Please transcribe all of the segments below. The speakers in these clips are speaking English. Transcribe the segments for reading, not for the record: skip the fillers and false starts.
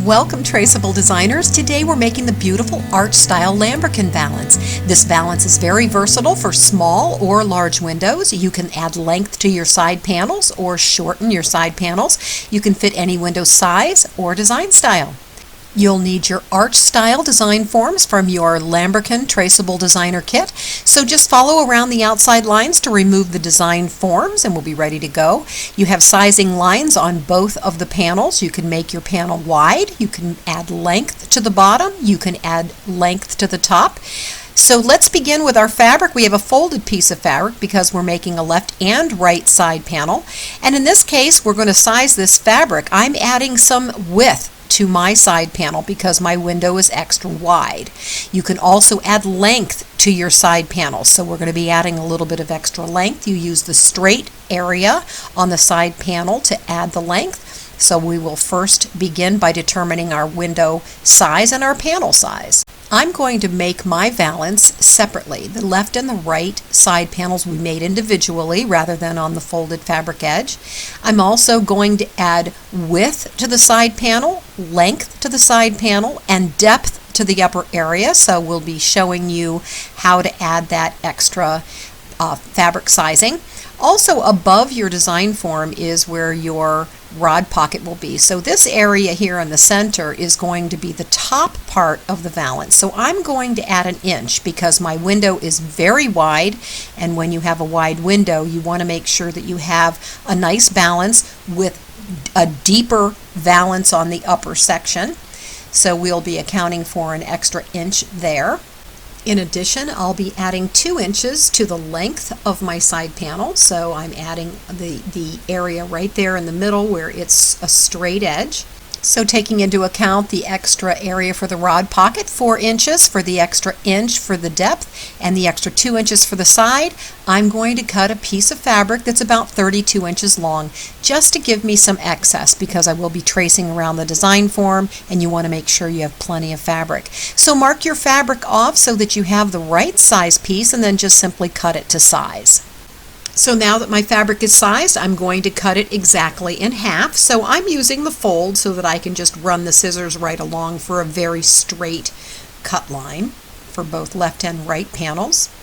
Welcome, Traceable Designers. Today we're making the beautiful arch-style Lambrequin valance. This valance is very versatile for small or large windows. You can add length to your side panels or shorten your side panels. You can fit any window size or design style. You'll need your arch-style design forms from your Lambrequin Traceable Designer kit. So just follow around the outside lines to remove the design forms and we'll be ready to go. You have sizing lines on both of the panels. You can make your panel wide. You can add length to the bottom. You can add length to the top. So let's begin with our fabric. We have a folded piece of fabric because we're making a left and right side panel. And in this case, we're going to size this fabric. I'm adding some width to my side panel because my window is extra wide. You can also add length to your side panel. So we're going to be adding a little bit of extra length. You use the straight area on the side panel to add the length. So we will first begin by determining our window size and our panel size. I'm going to make my valance separately. The left and the right side panels we made individually rather than on the folded fabric edge. I'm also going to add width to the side panel, length to the side panel, and depth to the upper area. So we'll be showing you how to add that extra fabric sizing. Also above your design form is where your rod pocket will be. So this area here in the center is going to be the top part of the valance. So I'm going to add an inch because my window is very wide, and when you have a wide window you want to make sure that you have a nice balance with a deeper valance on the upper section. So we'll be accounting for an extra inch there. In addition, I'll be adding 2 inches to the length of my side panel. So I'm adding the area right there in the middle where it's a straight edge. So taking into account the extra area for the rod pocket, 4 inches for the extra inch for the depth, and the extra 2 inches for the side, I'm going to cut a piece of fabric that's about 32 inches long, just to give me some excess because I will be tracing around the design form and you want to make sure you have plenty of fabric. So mark your fabric off so that you have the right size piece and then just simply cut it to size. So now that my fabric is sized, I'm going to cut it exactly in half. So I'm using the fold so that I can just run the scissors right along for a very straight cut line for both left and right panels.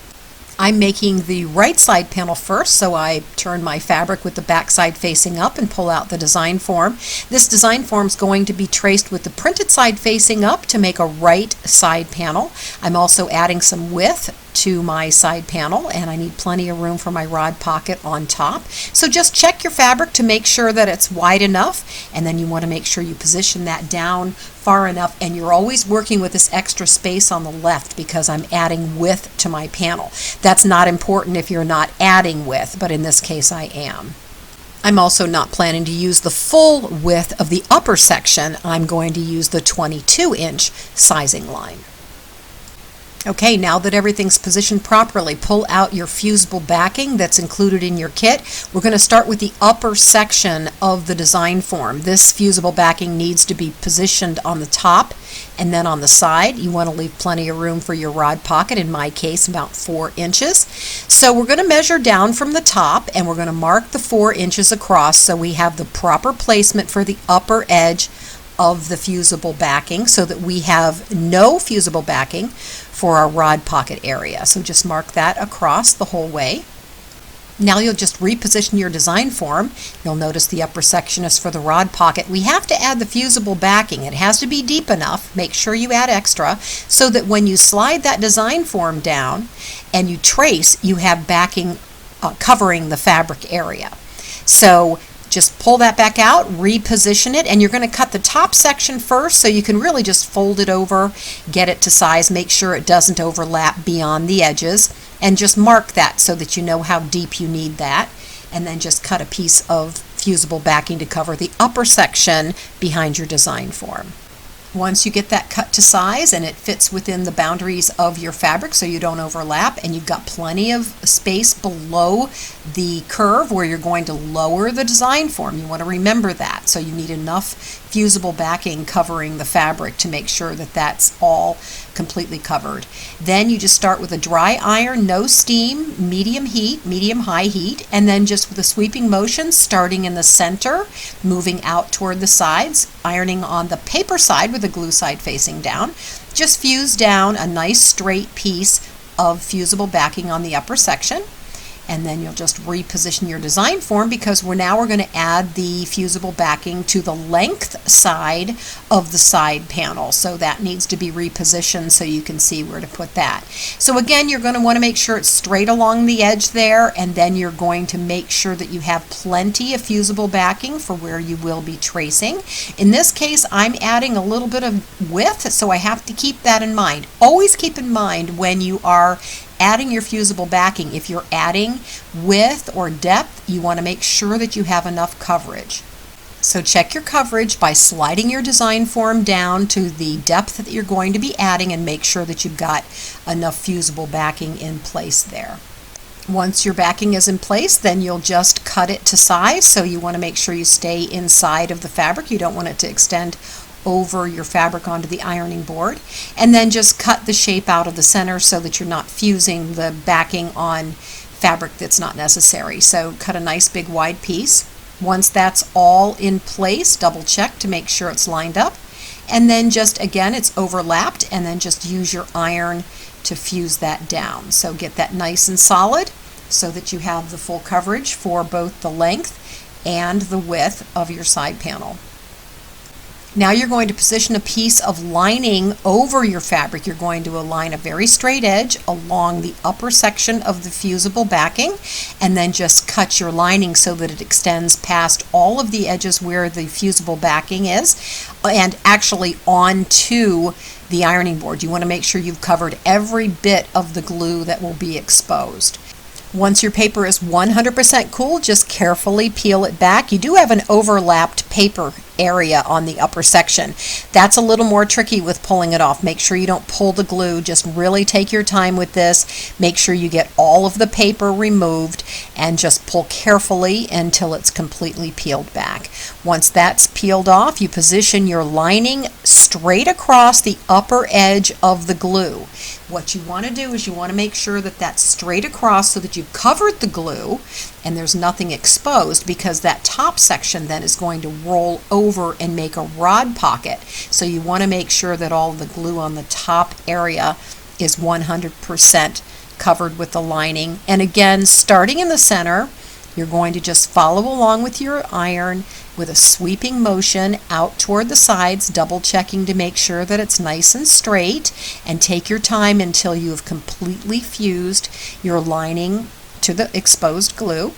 I'm making the right side panel first, so I turn my fabric with the back side facing up and pull out the design form. This design form is going to be traced with the printed side facing up to make a right side panel. I'm also adding some width to my side panel, and I need plenty of room for my rod pocket on top. So just check your fabric to make sure that it's wide enough, and then you want to make sure you position that down far enough, and you're always working with this extra space on the left because I'm adding width to my panel. That's not important if you're not adding width, but in this case I am. I'm also not planning to use the full width of the upper section. I'm going to use the 22-inch sizing line. Okay, now that everything's positioned properly, pull out your fusible backing that's included in your kit. We're going to start with the upper section of the design form. This fusible backing needs to be positioned on the top and then on the side. You want to leave plenty of room for your rod pocket, in my case about 4 inches. So we're going to measure down from the top and we're going to mark the 4 inches across so we have the proper placement for the upper edge of the fusible backing so that we have no fusible backing for our rod pocket area. So just mark that across the whole way. Now you'll just reposition your design form. You'll notice the upper section is for the rod pocket. We have to add the fusible backing. It has to be deep enough. Make sure you add extra so that when you slide that design form down and you trace, you have backing covering the fabric area. So just pull that back out, reposition it, and you're going to cut the top section first so you can really just fold it over, get it to size, make sure it doesn't overlap beyond the edges, and just mark that so that you know how deep you need that, and then just cut a piece of fusible backing to cover the upper section behind your design form. Once you get that cut to size and it fits within the boundaries of your fabric so you don't overlap, and you've got plenty of space below the curve where you're going to lower the design form, you want to remember that. So you need enough fusible backing covering the fabric to make sure that that's all completely covered. Then you just start with a dry iron, no steam, medium heat, medium-high heat, and then just with a sweeping motion starting in the center, moving out toward the sides, ironing on the paper side with the glue side facing down. Just fuse down a nice straight piece of fusible backing on the upper section, and then you'll just reposition your design form because we're going to add the fusible backing to the length side of the side panel. So that needs to be repositioned so you can see where to put that. So again, you're going to want to make sure it's straight along the edge there, and then you're going to make sure that you have plenty of fusible backing for where you will be tracing. In this case, I'm adding a little bit of width, so I have to keep that in mind. Always keep in mind when you are adding your fusible backing, if you're adding width or depth, you want to make sure that you have enough coverage. So check your coverage by sliding your design form down to the depth that you're going to be adding and make sure that you've got enough fusible backing in place there. Once your backing is in place, then you'll just cut it to size. So you want to make sure you stay inside of the fabric. You don't want it to extend over your fabric onto the ironing board, and then just cut the shape out of the center so that you're not fusing the backing on fabric that's not necessary. So cut a nice big wide piece. Once that's all in place, double check to make sure it's lined up, and then just again it's overlapped, and then just use your iron to fuse that down. So get that nice and solid so that you have the full coverage for both the length and the width of your side panel. Now you're going to position a piece of lining over your fabric. You're going to align a very straight edge along the upper section of the fusible backing, and then just cut your lining so that it extends past all of the edges where the fusible backing is, and actually onto the ironing board. You want to make sure you've covered every bit of the glue that will be exposed. Once your paper is 100% cool, just carefully peel it back. You do have an overlapped paper area on the upper section. That's a little more tricky with pulling it off. Make sure you don't pull the glue. Just really take your time with this. Make sure you get all of the paper removed and just pull carefully until it's completely peeled back. Once that's peeled off, you position your lining straight across the upper edge of the glue. What you want to do is you want to make sure that that's straight across so that you've covered the glue and there's nothing exposed, because that top section then is going to roll over and make a rod pocket. So you want to make sure that all the glue on the top area is 100% covered with the lining. And again, starting in the center, you're going to just follow along with your iron with a sweeping motion out toward the sides, double checking to make sure that it's nice and straight, and take your time until you have completely fused your lining to the exposed glue.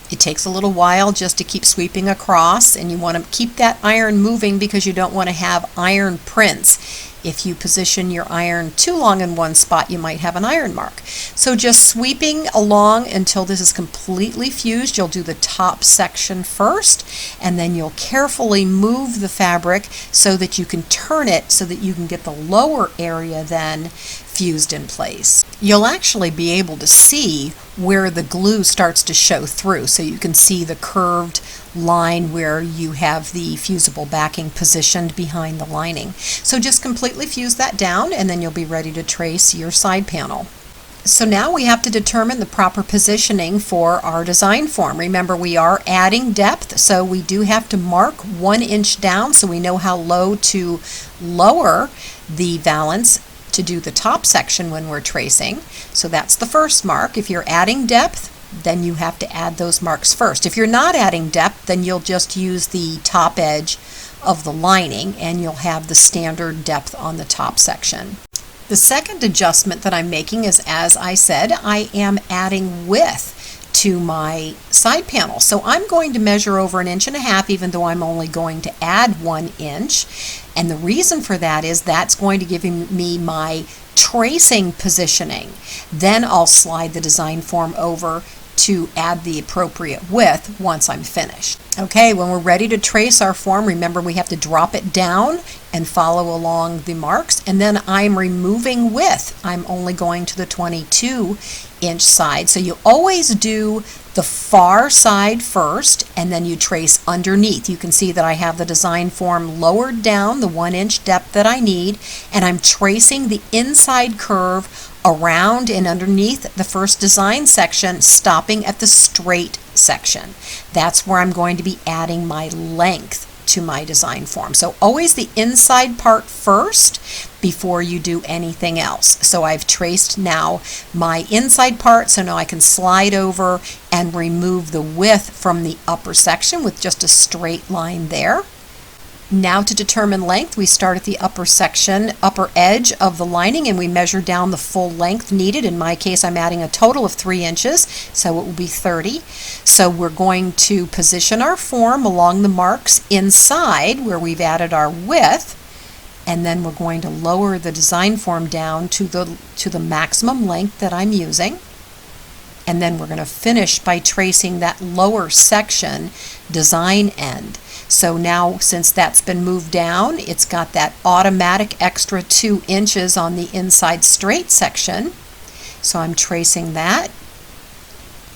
It takes a little while just to keep sweeping across, and you want to keep that iron moving because you don't want to have iron prints. If you position your iron too long in one spot, you might have an iron mark. So just sweeping along until this is completely fused. You'll do the top section first, and then you'll carefully move the fabric so that you can turn it so that you can get the lower area then fused in place. You'll actually be able to see where the glue starts to show through, so you can see the curved line where you have the fusible backing positioned behind the lining. So just completely fuse that down, and then you'll be ready to trace your side panel. So now we have to determine the proper positioning for our design form. Remember, we are adding depth, so we do have to mark 1 inch down so we know how low to lower the valance to do the top section when we're tracing. So that's the first mark. If you're adding depth, then you have to add those marks first. If you're not adding depth, then you'll just use the top edge of the lining and you'll have the standard depth on the top section. The second adjustment that I'm making is, as I said, I am adding width to my side panel. So I'm going to measure over 1.5 inches, even though I'm only going to add 1 inch. And the reason for that is that's going to give me my tracing positioning. Then I'll slide the design form over to add the appropriate width once I'm finished. Okay, when we're ready to trace our form, remember we have to drop it down and follow along the marks, and then I'm removing width. I'm only going to the 22-inch side. So you always do the far side first, and then you trace underneath. You can see that I have the design form lowered down the 1-inch depth that I need, and I'm tracing the inside curve around and underneath the first design section, stopping at the straight section. That's where I'm going to be adding my length to my design form. So always the inside part first before you do anything else. So I've traced now my inside part, so now I can slide over and remove the width from the upper section with just a straight line there. Now to determine length, we start at the upper section, upper edge of the lining, and we measure down the full length needed. In my case, I'm adding a total of 3 inches, so it will be 30. So we're going to position our form along the marks inside where we've added our width, and then we're going to lower the design form down to the maximum length that I'm using. And then we're going to finish by tracing that lower section design end. So now, since that's been moved down, it's got that automatic extra 2 inches on the inside straight section. So I'm tracing that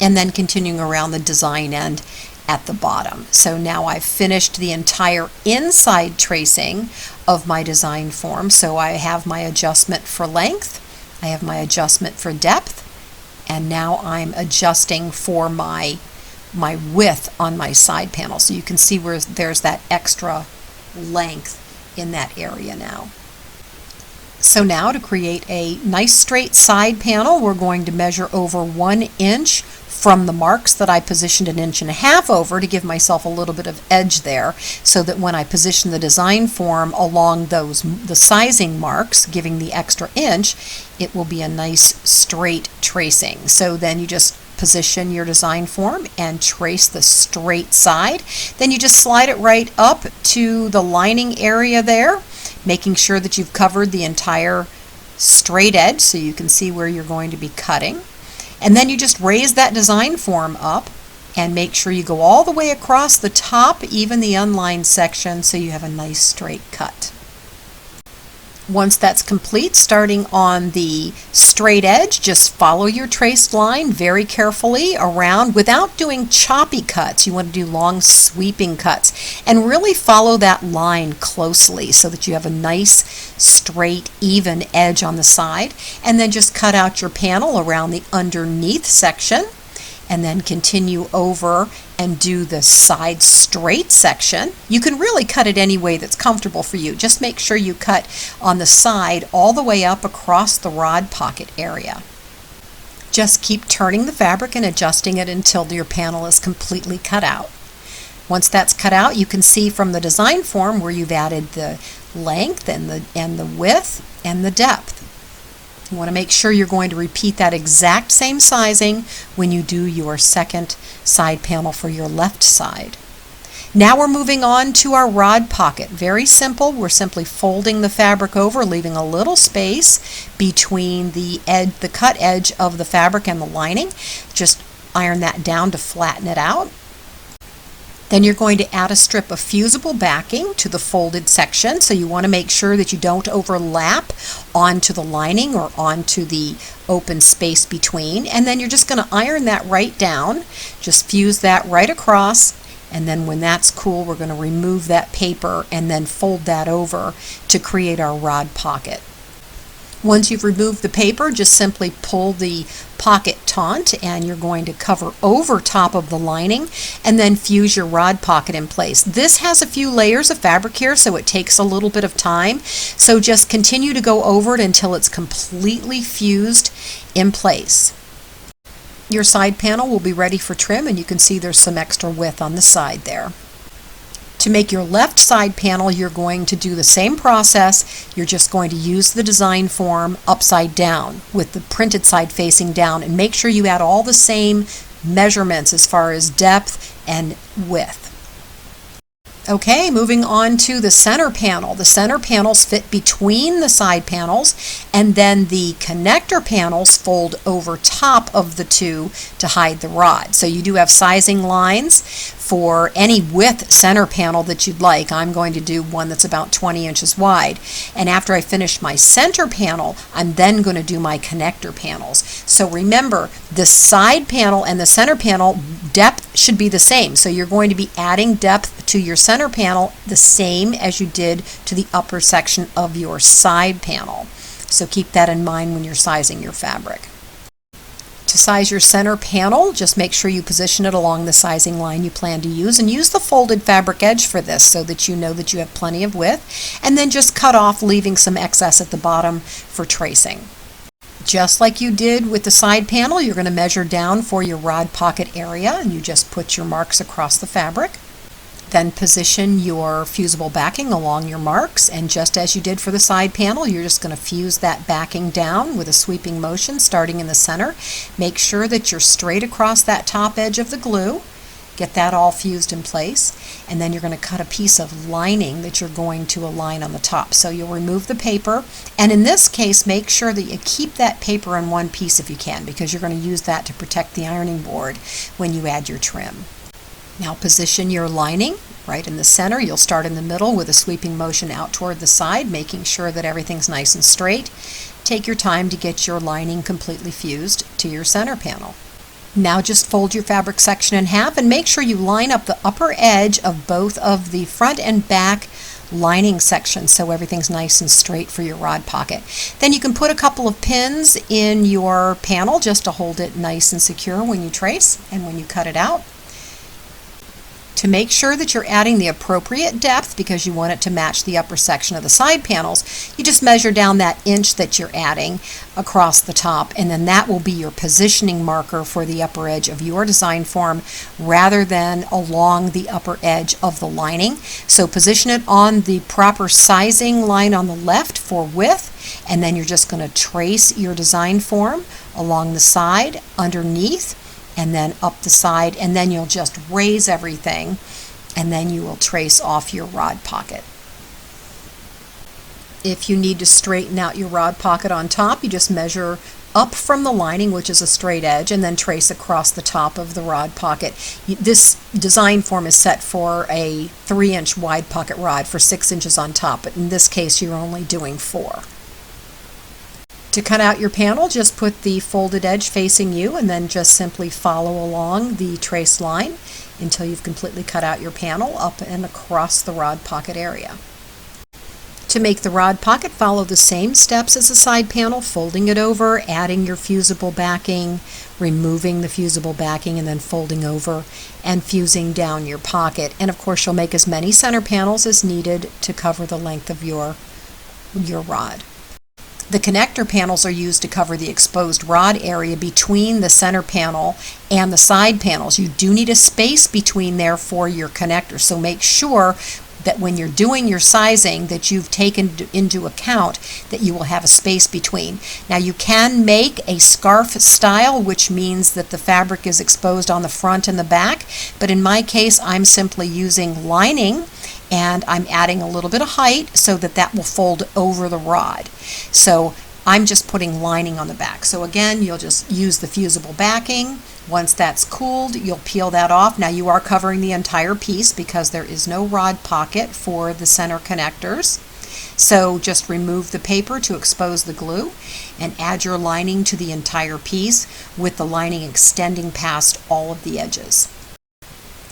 and then continuing around the design end at the bottom. So now I've finished the entire inside tracing of my design form. So I have my adjustment for length, I have my adjustment for depth, and now I'm adjusting for my width on my side panel. So you can see where there's that extra length in that area now. So now to create a nice straight side panel, we're going to measure over 1 inch from the marks that I positioned 1.5 inches over to give myself a little bit of edge there, so that when I position the design form along the sizing marks, giving the extra inch, it will be a nice straight tracing. So then you just position your design form and trace the straight side. Then you just slide it right up to the lining area there, making sure that you've covered the entire straight edge so you can see where you're going to be cutting. And then you just raise that design form up and make sure you go all the way across the top, even the unlined section, so you have a nice straight cut. Once that's complete, starting on the straight edge, just follow your traced line very carefully around without doing choppy cuts. You want to do long sweeping cuts and really follow that line closely so that you have a nice straight even edge on the side, and then just cut out your panel around the underneath section, and then continue over and do the side straight section. You can really cut it any way that's comfortable for you. Just make sure you cut on the side all the way up across the rod pocket area. Just keep turning the fabric and adjusting it until your panel is completely cut out. Once that's cut out, you can see from the design form where you've added the length and the width and the depth. You want to make sure you're going to repeat that exact same sizing when you do your second side panel for your left side. Now we're moving on to our rod pocket. Very simple. We're simply folding the fabric over, leaving a little space between the cut edge of the fabric and the lining. Just iron that down to flatten it out. Then you're going to add a strip of fusible backing to the folded section, so you want to make sure that you don't overlap onto the lining or onto the open space between. And then you're just going to iron that right down, just fuse that right across, and then when that's cool, we're going to remove that paper and then fold that over to create our rod pocket. Once you've removed the paper, just simply pull the pocket taunt and you're going to cover over top of the lining and then fuse your rod pocket in place. This has a few layers of fabric here, so it takes a little bit of time. So just continue to go over it until it's completely fused in place. Your side panel will be ready for trim, and you can see there's some extra width on the side there. To make your left side panel, you're going to do the same process. You're just going to use the design form upside down with the printed side facing down, and make sure you add all the same measurements as far as depth and width. Okay, moving on to the center panel. The center panels fit between the side panels, and then the connector panels fold over top of the two to hide the rod. So you do have sizing lines for any width center panel that you'd like. I'm going to do one that's about 20 inches wide. And after I finish my center panel, I'm then going to do my connector panels. So remember, the side panel and the center panel depth should be the same. So you're going to be adding depth to your center panel the same as you did to the upper section of your side panel. So keep that in mind when you're sizing your fabric. To size your center panel, just make sure you position it along the sizing line you plan to use, and use the folded fabric edge for this so that you know that you have plenty of width, and then just cut off, leaving some excess at the bottom for tracing. Just like you did with the side panel, you're going to measure down for your rod pocket area, and you just put your marks across the fabric. Then position your fusible backing along your marks, and just as you did for the side panel, you're just going to fuse that backing down with a sweeping motion starting in the center. Make sure that you're straight across that top edge of the glue. Get that all fused in place, and then you're going to cut a piece of lining that you're going to align on the top. So you'll remove the paper, and in this case make sure that you keep that paper in one piece if you can, because you're going to use that to protect the ironing board when you add your trim. Now position your lining right in the center. You'll start in the middle with a sweeping motion out toward the side, making sure that everything's nice and straight. Take your time to get your lining completely fused to your center panel. Now just fold your fabric section in half and make sure you line up the upper edge of both of the front and back lining sections so everything's nice and straight for your rod pocket. Then you can put a couple of pins in your panel just to hold it nice and secure when you trace and when you cut it out. To make sure that you're adding the appropriate depth, because you want it to match the upper section of the side panels, you just measure down that inch that you're adding across the top, and then that will be your positioning marker for the upper edge of your design form rather than along the upper edge of the lining. So position it on the proper sizing line on the left for width, and then you're just going to trace your design form along the side, underneath, and then up the side, and then you'll just raise everything, and then you will trace off your rod pocket. If you need to straighten out your rod pocket on top, you just measure up from the lining, which is a straight edge, and then trace across the top of the rod pocket. This design form is set for a 3-inch wide pocket rod for 6 inches on top, but in this case you're only doing 4. To cut out your panel, just put the folded edge facing you, and then just simply follow along the trace line until you've completely cut out your panel up and across the rod pocket area. To make the rod pocket, follow the same steps as the side panel, folding it over, adding your fusible backing, removing the fusible backing, and then folding over and fusing down your pocket. And of course you'll make as many center panels as needed to cover the length of your rod. The connector panels are used to cover the exposed rod area between the center panel and the side panels. You do need a space between there for your connector, so make sure that when you're doing your sizing that you've taken into account that you will have a space between. Now you can make a scarf style, which means that the fabric is exposed on the front and the back, but in my case I'm simply using lining, and I'm adding a little bit of height so that that will fold over the rod. So I'm just putting lining on the back. So again, you'll just use the fusible backing. Once that's cooled, you'll peel that off. Now you are covering the entire piece because there is no rod pocket for the center connectors. So just remove the paper to expose the glue and add your lining to the entire piece with the lining extending past all of the edges.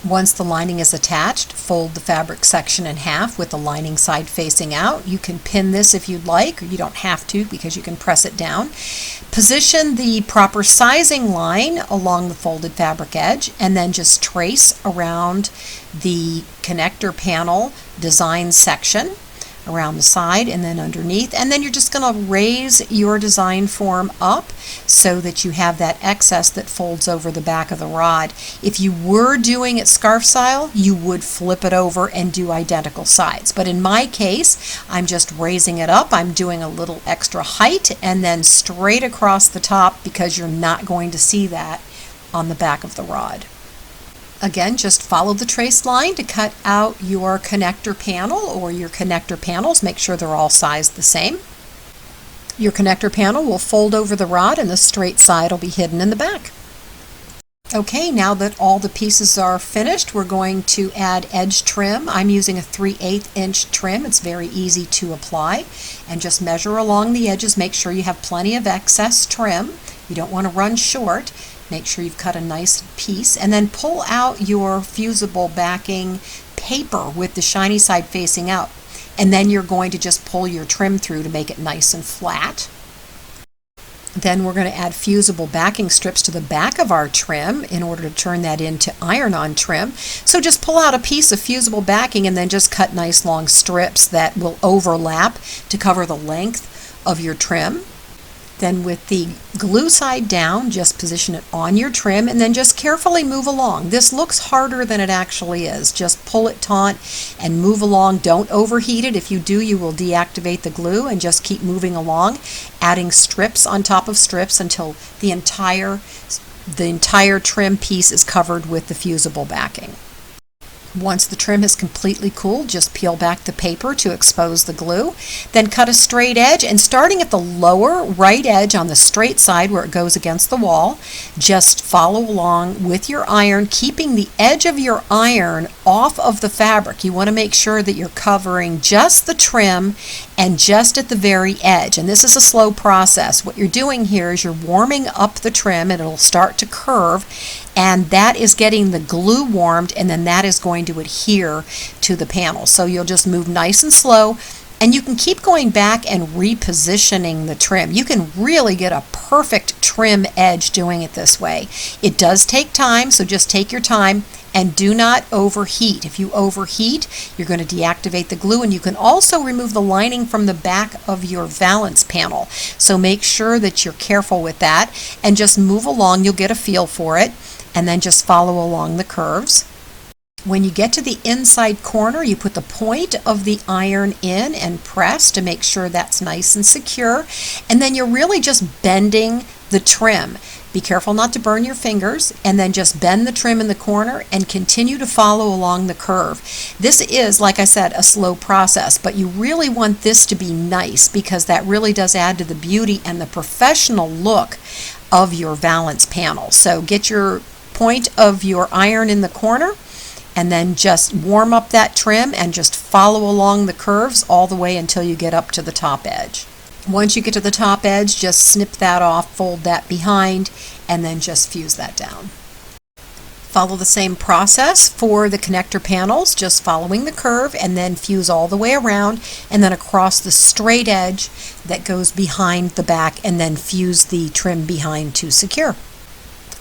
Once the lining is attached, fold the fabric section in half with the lining side facing out. You can pin this if you'd like, or you don't have to because you can press it down. Position the proper sizing line along the folded fabric edge, and then just trace around the connector panel design section around the side and then underneath, and then you're just going to raise your design form up so that you have that excess that folds over the back of the rod. If you were doing it scarf style, you would flip it over and do identical sides, but in my case I'm just raising it up. I'm doing a little extra height and then straight across the top because you're not going to see that on the back of the rod. Again, just follow the trace line to cut out your connector panel or your connector panels. Make sure they're all sized the same. Your connector panel will fold over the rod and the straight side will be hidden in the back. Okay, now that all the pieces are finished, we're going to add edge trim. I'm using a 3/8 inch trim. It's very easy to apply. And just measure along the edges. Make sure you have plenty of excess trim. You don't want to run short. Make sure you've cut a nice piece. And then pull out your fusible backing paper with the shiny side facing out. And then you're going to just pull your trim through to make it nice and flat. Then we're going to add fusible backing strips to the back of our trim in order to turn that into iron-on trim. So just pull out a piece of fusible backing and then just cut nice long strips that will overlap to cover the length of your trim. Then with the glue side down, just position it on your trim and then just carefully move along. This looks harder than it actually is. Just pull it taut and move along. Don't overheat it. If you do, you will deactivate the glue, and just keep moving along, adding strips on top of strips until the entire trim piece is covered with the fusible backing. Once the trim is completely cooled, just peel back the paper to expose the glue. Then cut a straight edge, and starting at the lower right edge on the straight side where it goes against the wall, just follow along with your iron, keeping the edge of your iron off of the fabric. You want to make sure that you're covering just the trim and just at the very edge. And this is a slow process. What you're doing here is you're warming up the trim, and it'll start to curve, and that is getting the glue warmed, and then that is going to adhere to the panel. So you'll just move nice and slow, and you can keep going back and repositioning the trim. You can really get a perfect trim edge doing it this way. It does take time, so just take your time and do not overheat. If you overheat, you're going to deactivate the glue, and you can also remove the lining from the back of your valance panel. So make sure that you're careful with that and just move along. You'll get a feel for it, and then just follow along the curves. When you get to the inside corner, you put the point of the iron in and press to make sure that's nice and secure, and then you're really just bending the trim. Be careful not to burn your fingers, and then just bend the trim in the corner and continue to follow along the curve. This is, like I said, a slow process, but you really want this to be nice because that really does add to the beauty and the professional look of your valance panel. So get your point of your iron in the corner, and then just warm up that trim and just follow along the curves all the way until you get up to the top edge. Once you get to the top edge, just snip that off, fold that behind, and then just fuse that down. Follow the same process for the connector panels, just following the curve and then fuse all the way around and then across the straight edge that goes behind the back, and then fuse the trim behind to secure.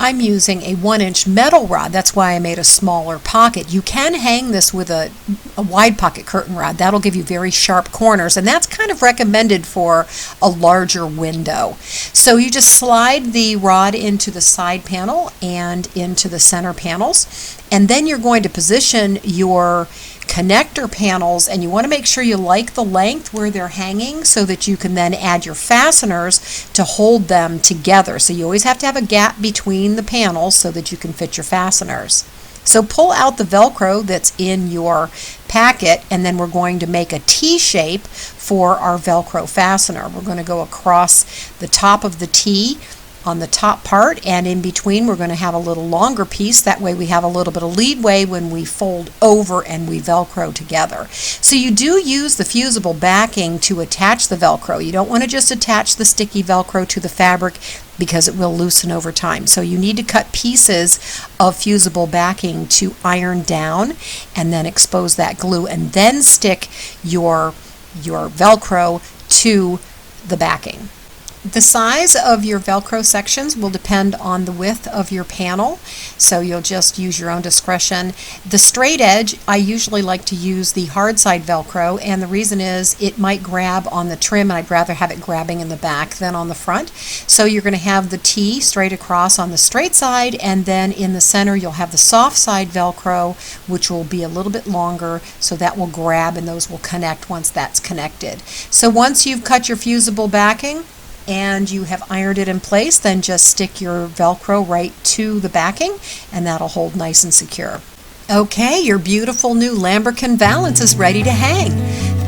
I'm using a 1-inch metal rod. That's why I made a smaller pocket. You can hang this with a wide pocket curtain rod. That'll give you very sharp corners, and that's kind of recommended for a larger window. So you just slide the rod into the side panel and into the center panels, and then you're going to position your connector panels, and you want to make sure you like the length where they're hanging so that you can then add your fasteners to hold them together. So you always have to have a gap between the panels so that you can fit your fasteners. So pull out the Velcro that's in your packet, and then we're going to make a T shape for our Velcro fastener. We're going to go across the top of the T on the top part, and in between we're going to have a little longer piece. That way we have a little bit of leadway when we fold over and we Velcro together. So you do use the fusible backing to attach the Velcro. You don't want to just attach the sticky Velcro to the fabric because it will loosen over time. So you need to cut pieces of fusible backing to iron down and then expose that glue, and then stick your Velcro to the backing. The size of your Velcro sections will depend on the width of your panel, so you'll just use your own discretion. The straight edge, I usually like to use the hard side Velcro, and the reason is it might grab on the trim, and I'd rather have it grabbing in the back than on the front. So you're going to have the T straight across on the straight side, and then in the center you'll have the soft side Velcro, which will be a little bit longer, so that will grab and those will connect once that's connected. So once you've cut your fusible backing and you have ironed it in place, then just stick your Velcro right to the backing and that'll hold nice and secure. Okay, your beautiful new Lambrequin valance is ready to hang.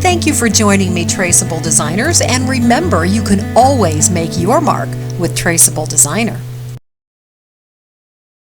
Thank you for joining me, Traceable Designers, and remember, you can always make your mark with Traceable Designer.